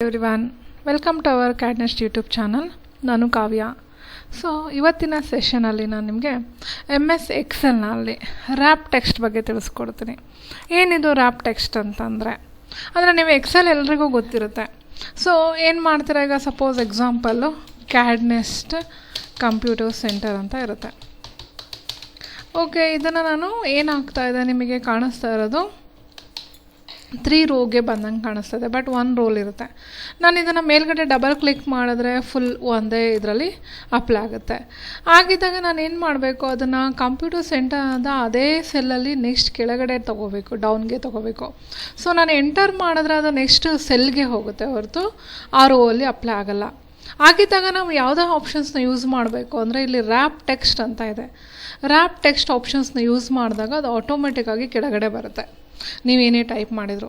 Everyone, welcome to our CAD NEST YouTube channel. ನಾನು Kavya. So ಇವತ್ತಿನ ಸೆಷನಲ್ಲಿ ನಾನು ನಿಮಗೆ MS ಎಕ್ಸೆಲ್ನಲ್ಲಿ ರ್ಯಾಪ್ ಟೆಕ್ಸ್ಟ್ ಬಗ್ಗೆ ತಿಳಿಸ್ಕೊಡ್ತೀನಿ. ಏನಿದು ರ್ಯಾಪ್ ಟೆಕ್ಸ್ಟ್ ಅಂತಂದರೆ ಅಂದರೆ ನೀವು ಎಕ್ಸೆಲ್ ಎಲ್ರಿಗೂ ಗೊತ್ತಿರುತ್ತೆ. ಸೊ ಏನು ಮಾಡ್ತೀರಾ, ಈಗ suppose example CAD NEST computer centre ಅಂತ ಇರುತ್ತೆ. ಓಕೆ, ಇದನ್ನು ನಾನು ಏನಾಗ್ತಾಯಿದೆ ನಿಮಗೆ ಕಾಣಿಸ್ತಾ ಇರೋದು 3 ರೋಗೆ ಬಂದಂಗೆ ಕಾಣಿಸ್ತದೆ, ಬಟ್ 1 ರೋಲ್ ಇರುತ್ತೆ. ನಾನು ಇದನ್ನು ಮೇಲ್ಗಡೆ ಡಬಲ್ ಕ್ಲಿಕ್ ಮಾಡಿದ್ರೆ ಫುಲ್ ಒಂದೇ ಇದರಲ್ಲಿ ಅಪ್ಲೈ ಆಗುತ್ತೆ. ಆಗಿದ್ದಾಗ ನಾನು ಏನು ಮಾಡಬೇಕು, ಅದನ್ನು ಕಂಪ್ಯೂಟರ್ ಸೆಂಟರ್ ಅದೇ ಸೆಲ್ಲಲ್ಲಿ ನೆಕ್ಸ್ಟ್ ಕೆಳಗಡೆ ತೊಗೋಬೇಕು, ಡೌನ್ಗೆ ತೊಗೋಬೇಕು. ಸೊ ನಾನು ಎಂಟರ್ ಮಾಡಿದ್ರೆ ಅದು ನೆಕ್ಸ್ಟ್ ಸೆಲ್ಗೆ ಹೋಗುತ್ತೆ ಹೊರತು ಆ ರೋವಲ್ಲಿ ಅಪ್ಲೈ ಆಗಲ್ಲ. ಆಗಿದ್ದಾಗ ನಾವು ಯಾವುದೋ ಆಪ್ಷನ್ಸ್ನ ಯೂಸ್ ಮಾಡಬೇಕು ಅಂದರೆ ಇಲ್ಲಿ ರ್ಯಾಪ್ ಟೆಕ್ಸ್ಟ್ ಅಂತ ಇದೆ. ರ್ಯಾಪ್ ಟೆಕ್ಸ್ಟ್ ಆಪ್ಷನ್ಸ್ನ ಯೂಸ್ ಮಾಡಿದಾಗ ಅದು ಆಟೋಮೆಟಿಕ್ಕಾಗಿ ಕೆಳಗಡೆ ಬರುತ್ತೆ ನೀವೇನೇ ಟೈಪ್ ಮಾಡಿದರು.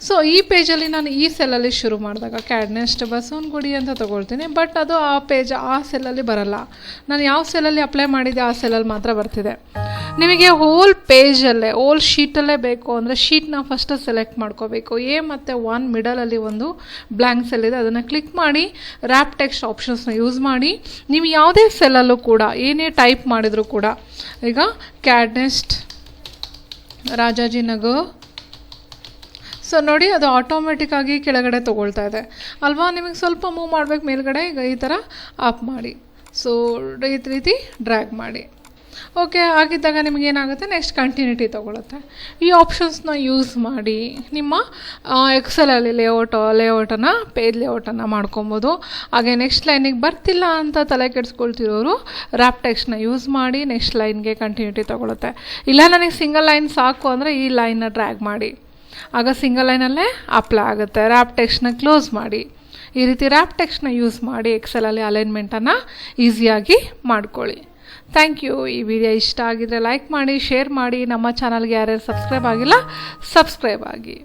ಸೊ ಈ ಪೇಜಲ್ಲಿ ನಾನು ಈ ಸೆಲ್ಲಲ್ಲಿ ಶುರು ಮಾಡಿದಾಗ CAD NEST ಬಸವನಗುಡಿ ಅಂತ ತೊಗೊಳ್ತೀನಿ, ಬಟ್ ಅದು ಆ ಪೇಜ್ ಆ ಸೆಲ್ಲಲ್ಲಿ ಬರಲ್ಲ. ನಾನು ಯಾವ ಸೆಲ್ಲಲ್ಲಿ ಅಪ್ಲೈ ಮಾಡಿದ್ದೆ ಆ ಸೆಲ್ಲಲ್ಲಿ ಮಾತ್ರ ಬರ್ತಿದೆ. ನಿಮಗೆ ಹೋಲ್ ಪೇಜಲ್ಲೇ ಹೋಲ್ ಶೀಟಲ್ಲೇ ಬೇಕು ಅಂದರೆ ಶೀಟ್ನ ಫಸ್ಟ್ ಸೆಲೆಕ್ಟ್ ಮಾಡ್ಕೋಬೇಕು. ಎ ಮತ್ತು 1 ಮಿಡಲಲ್ಲಿ ಒಂದು ಬ್ಲ್ಯಾಂಕ್ ಸೆಲ್ ಇದೆ, ಅದನ್ನು ಕ್ಲಿಕ್ ಮಾಡಿ ರ್ಯಾಪ್ ಟೆಕ್ಸ್ಟ್ ಆಪ್ಷನ್ಸ್ನ ಯೂಸ್ ಮಾಡಿ ನೀವು ಯಾವುದೇ ಸೆಲ್ಲಲ್ಲೂ ಕೂಡ ಏನೇ ಟೈಪ್ ಮಾಡಿದರೂ ಕೂಡ, ಈಗ CAD NEST ರಾಜಾಜಿನಗರ್. ಸೊ ನೋಡಿ, ಅದು ಆಟೋಮೆಟಿಕ್ಕಾಗಿ ಕೆಳಗಡೆ ತೊಗೊಳ್ತಾ ಇದೆ ಅಲ್ವಾ. ನಿಮಗೆ ಸ್ವಲ್ಪ ಮೂವ್ ಮಾಡಬೇಕು ಮೇಲ್ಗಡೆ, ಈಗ ಈ ಥರ ಅಪ್ ಮಾಡಿ, ಸೊ ಈ ರೀತಿ ಡ್ರ್ಯಾಗ್ ಮಾಡಿ. ಓಕೆ, ಆಗಿದ್ದಾಗ ನಿಮಗೇನಾಗುತ್ತೆ, ನೆಕ್ಸ್ಟ್ ಕಂಟಿನ್ಯೂಟಿ ತೊಗೊಳುತ್ತೆ. ಈ ಆಪ್ಷನ್ಸ್ನ ಯೂಸ್ ಮಾಡಿ ನಿಮ್ಮ ಎಕ್ಸೆಲಲ್ಲಿ ಲೇಔಟನ್ನು ಪೇಜ್ ಲೇಔಟನ್ನು ಮಾಡ್ಕೊಬೋದು. ಹಾಗೆ ನೆಕ್ಸ್ಟ್ ಲೈನಿಗೆ ಬರ್ತಿಲ್ಲ ಅಂತ ತಲೆ ಕೆಡಿಸ್ಕೊಳ್ತಿರೋರು ರ್ಯಾಪ್ ಟೆಕ್ಸ್ಟ್ನ ಯೂಸ್ ಮಾಡಿ ನೆಕ್ಸ್ಟ್ ಲೈನ್ಗೆ ಕಂಟಿನ್ಯೂಟಿ ತೊಗೊಳುತ್ತೆ. ಇಲ್ಲ ನನಗೆ ಸಿಂಗಲ್ ಲೈನ್ ಸಾಕು ಅಂದರೆ ಈ ಲೈನ್ನ ಡ್ರ್ಯಾಗ್ ಮಾಡಿ, ಆಗ ಸಿಂಗಲ್ ಲೈನಲ್ಲೇ ಅಪ್ಲೈ ಆಗುತ್ತೆ. ರ್ಯಾಪ್ ಟೆಕ್ಸ್ಟ್ನ ಕ್ಲೋಸ್ ಮಾಡಿ. ಈ ರೀತಿ ರ್ಯಾಪ್ ಟೆಕ್ಸ್ಟ್ನ ಯೂಸ್ ಮಾಡಿ ಎಕ್ಸೆಲಲ್ಲಿ ಅಲೈನ್ಮೆಂಟನ್ನು ಈಸಿಯಾಗಿ ಮಾಡ್ಕೊಳ್ಳಿ. Thank you. ಈ ವಿಡಿಯೋ ಇಷ್ಟ ಆಗಿದರೆ ಲೈಕ್ ಮಾಡಿ, ಶೇರ್ ಮಾಡಿ. ನಮ್ಮ ಚಾನಲ್ಗೆ ಯಾರ್ಯಾರು ಸಬ್ಸ್ಕ್ರೈಬ್ ಆಗಿಲ್ಲ ಸಬ್ಸ್ಕ್ರೈಬ್ ಆಗಿ.